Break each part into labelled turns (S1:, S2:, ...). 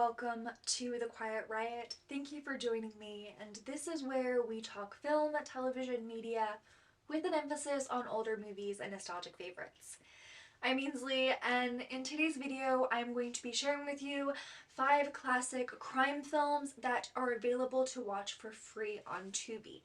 S1: welcome to the Quiet Riot. Thank you for joining me, and this is where we talk film, television, media, with an emphasis on older movies and nostalgic favorites. I'm Ainsley, and in today's video I'm going to be sharing with you 5 classic crime films that are available to watch for free on Tubi.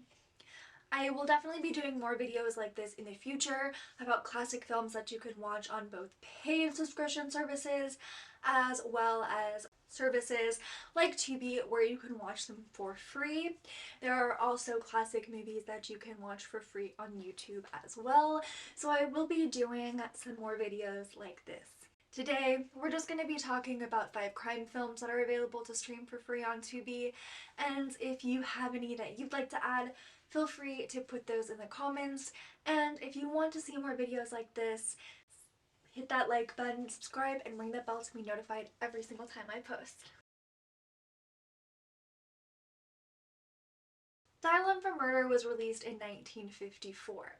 S1: I will definitely be doing more videos like this in the future about classic films that you can watch on both paid subscription services as well as services like Tubi where you can watch them for free. There are also classic movies that you can watch for free on YouTube as well, so I will be doing some more videos like this. Today, we're just going to be talking about 5 crime films that are available to stream for free on Tubi, and if you have any that you'd like to add, feel free to put those in the comments. And if you want to see more videos like this, hit that like button, subscribe, and ring that bell to be notified every single time I post. Dial M for Murder was released in 1954.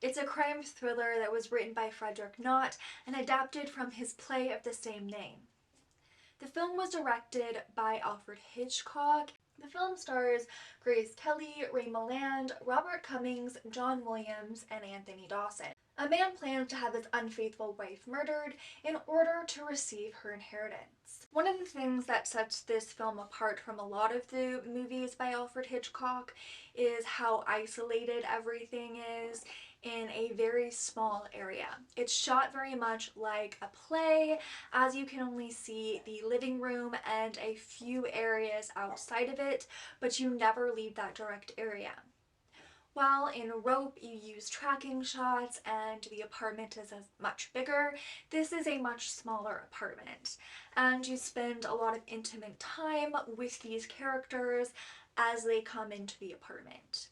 S1: It's a crime thriller that was written by Frederick Knott and adapted from his play of the same name. The film was directed by Alfred Hitchcock. The film stars Grace Kelly, Ray Milland, Robert Cummings, John Williams, and Anthony Dawson. A man plans to have his unfaithful wife murdered in order to receive her inheritance. One of the things that sets this film apart from a lot of the movies by Alfred Hitchcock is how isolated everything is in a very small area. It's shot very much like a play, as you can only see the living room and a few areas outside of it, but you never leave that direct area. While in Rope you use tracking shots and the apartment is much bigger, this is a much smaller apartment, and you spend a lot of intimate time with these characters as they come into the apartment.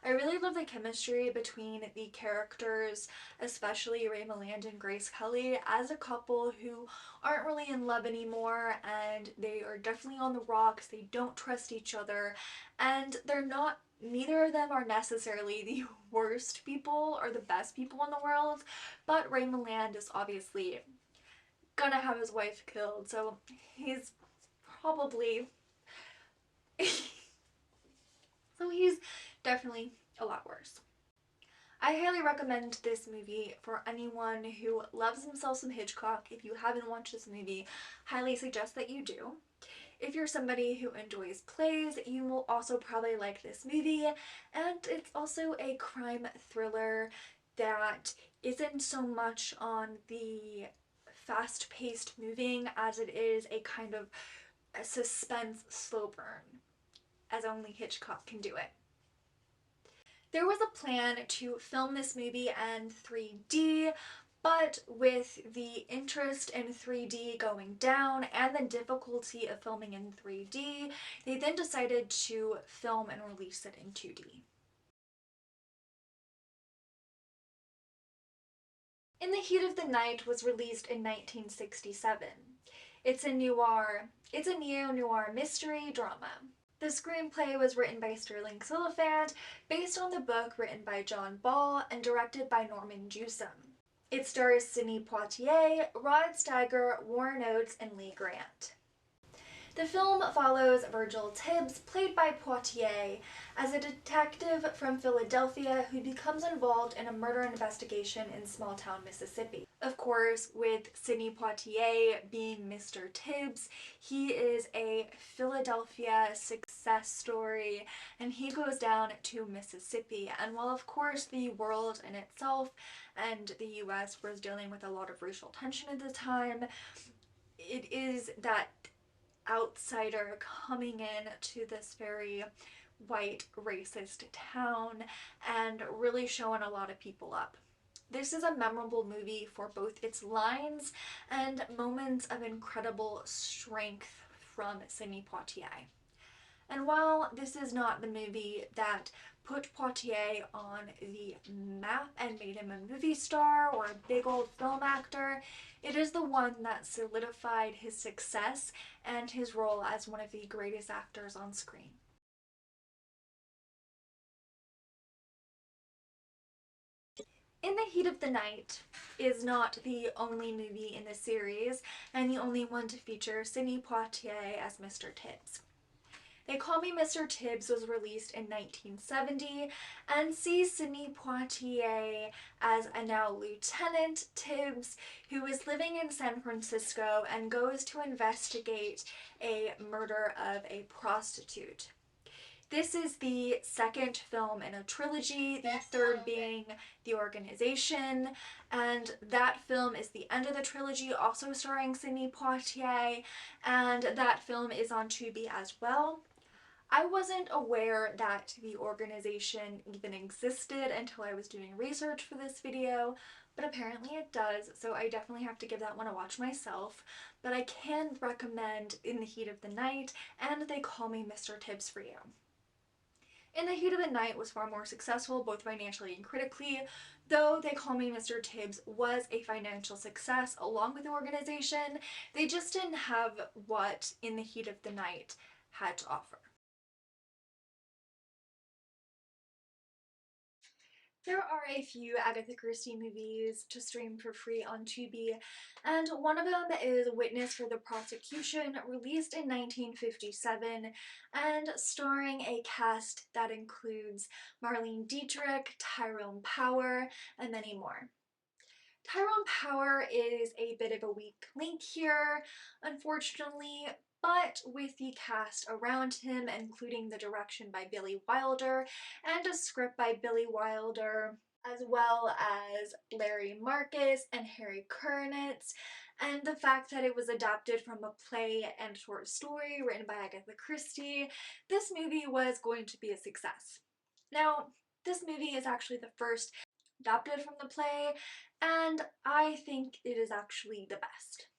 S1: I really love the chemistry between the characters, especially Ray Milland and Grace Kelly, as a couple who aren't really in love anymore, and they are definitely on the rocks. They don't trust each other, and neither of them are necessarily the worst people or the best people in the world, but Ray Milland is obviously gonna have his wife killed, so he's probably he's definitely a lot worse. I highly recommend this movie for anyone who loves himself some Hitchcock. If you haven't watched this movie, highly suggest that you do. If you're somebody who enjoys plays, you will also probably like this movie, and it's also a crime thriller that isn't so much on the fast-paced moving as it is a kind of a suspense slow burn, as only Hitchcock can do it. There was a plan to film this movie in 3D, but with the interest in 3D going down and the difficulty of filming in 3D, they then decided to film and release it in 2D. In the Heat of the Night was released in 1967. It's a neo-noir mystery drama. The screenplay was written by Sterling Silliphant, based on the book written by John Ball and directed by Norman Jewson. It stars Sidney Poitier, Rod Steiger, Warren Oates, and Lee Grant. The film follows Virgil Tibbs, played by Poitier, as a detective from Philadelphia who becomes involved in a murder investigation in small-town Mississippi. Of course, with Sidney Poitier being Mr. Tibbs, he is a Philadelphia success story, and he goes down to Mississippi. And while of course the world in itself and the US was dealing with a lot of racial tension at the time, it is that outsider coming in to this very white racist town and really showing a lot of people up. This is a memorable movie for both its lines and moments of incredible strength from Sidney Poitier. And while this is not the movie that put Poitier on the map and made him a movie star or a big old film actor, it is the one that solidified his success and his role as one of the greatest actors on screen. In the Heat of the Night is not the only movie in the series and the only one to feature Sidney Poitier as Mr. Tibbs. They Call Me Mr. Tibbs was released in 1970 and sees Sidney Poitier as a now Lieutenant Tibbs who is living in San Francisco and goes to investigate a murder of a prostitute. This is the second film in a trilogy, the third being The Organization, and that film is the end of the trilogy, also starring Sidney Poitier, and that film is on Tubi as well. I wasn't aware that The Organization even existed until I was doing research for this video, but apparently it does, so I definitely have to give that one a watch myself. But I can recommend In the Heat of the Night and They Call Me Mr. Tibbs for you. In the Heat of the Night was far more successful both financially and critically, though They Call Me Mr. Tibbs was a financial success along with The Organization. They just didn't have what In the Heat of the Night had to offer. There are a few Agatha Christie movies to stream for free on Tubi, and one of them is Witness for the Prosecution, released in 1957, and starring a cast that includes Marlene Dietrich, Tyrone Power, and many more. Tyrone Power is a bit of a weak link here, unfortunately, but with the cast around him, including the direction by Billy Wilder and a script by Billy Wilder, as well as Larry Marcus and Harry Kurnitz, and the fact that it was adapted from a play and short story written by Agatha Christie, this movie was going to be a success. Now, this movie is actually the first adapted from the play, and I think it is actually the best.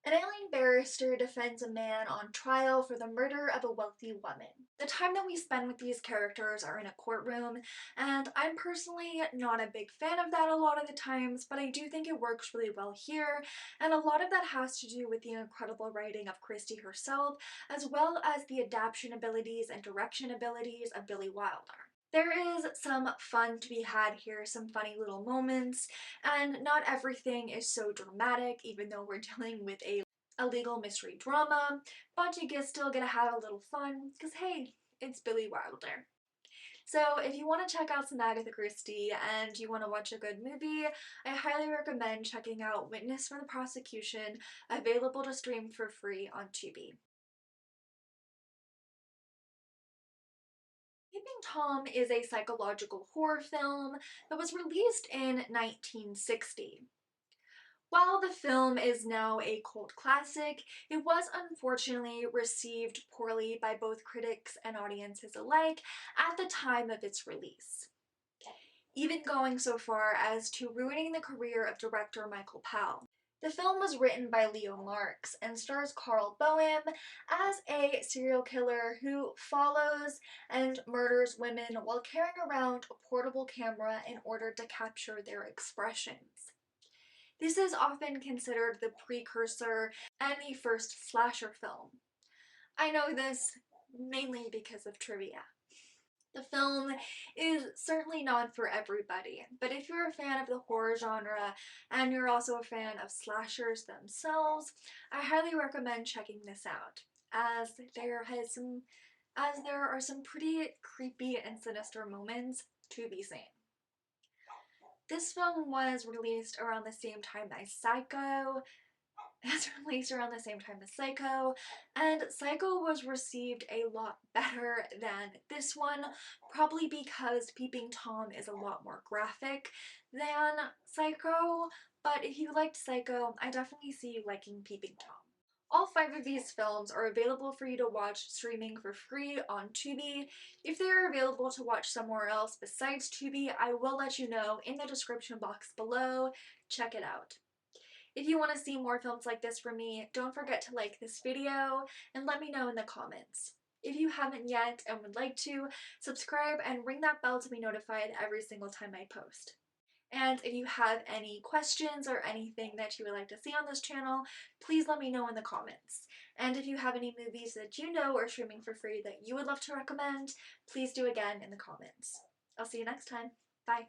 S1: An alien barrister defends a man on trial for the murder of a wealthy woman. The time that we spend with these characters are in a courtroom, and I'm personally not a big fan of that a lot of the times, but I do think it works really well here, and a lot of that has to do with the incredible writing of Christie herself, as well as the adaptation abilities and direction abilities of Billy Wilder. There is some fun to be had here, some funny little moments, and not everything is so dramatic, even though we're dealing with a legal mystery drama, but you still get to have a little fun, because hey, it's Billy Wilder. So if you want to check out some Agatha Christie and you want to watch a good movie, I highly recommend checking out Witness for the Prosecution, available to stream for free on Tubi. Peeping Tom is a psychological horror film that was released in 1960. While the film is now a cult classic, it was unfortunately received poorly by both critics and audiences alike at the time of its release, even going so far as to ruining the career of director Michael Powell. The film was written by Leo Marks and stars Carl Boehm as a serial killer who follows and murders women while carrying around a portable camera in order to capture their expressions. This is often considered the precursor and the first slasher film. I know this mainly because of trivia. The film is certainly not for everybody, but if you're a fan of the horror genre and you're also a fan of slashers themselves, I highly recommend checking this out, as there are some pretty creepy and sinister moments to be seen. This film was released around the same time as Psycho, and Psycho was received a lot better than this one, probably because Peeping Tom is a lot more graphic than Psycho, but if you liked Psycho, I definitely see you liking Peeping Tom. All 5 of these films are available for you to watch streaming for free on Tubi. If they are available to watch somewhere else besides Tubi, I will let you know in the description box below. Check it out. If you want to see more films like this from me, don't forget to like this video and let me know in the comments. If you haven't yet and would like to, subscribe and ring that bell to be notified every single time I post. And if you have any questions or anything that you would like to see on this channel, please let me know in the comments. And if you have any movies that you know are streaming for free that you would love to recommend, please do again in the comments. I'll see you next time. Bye.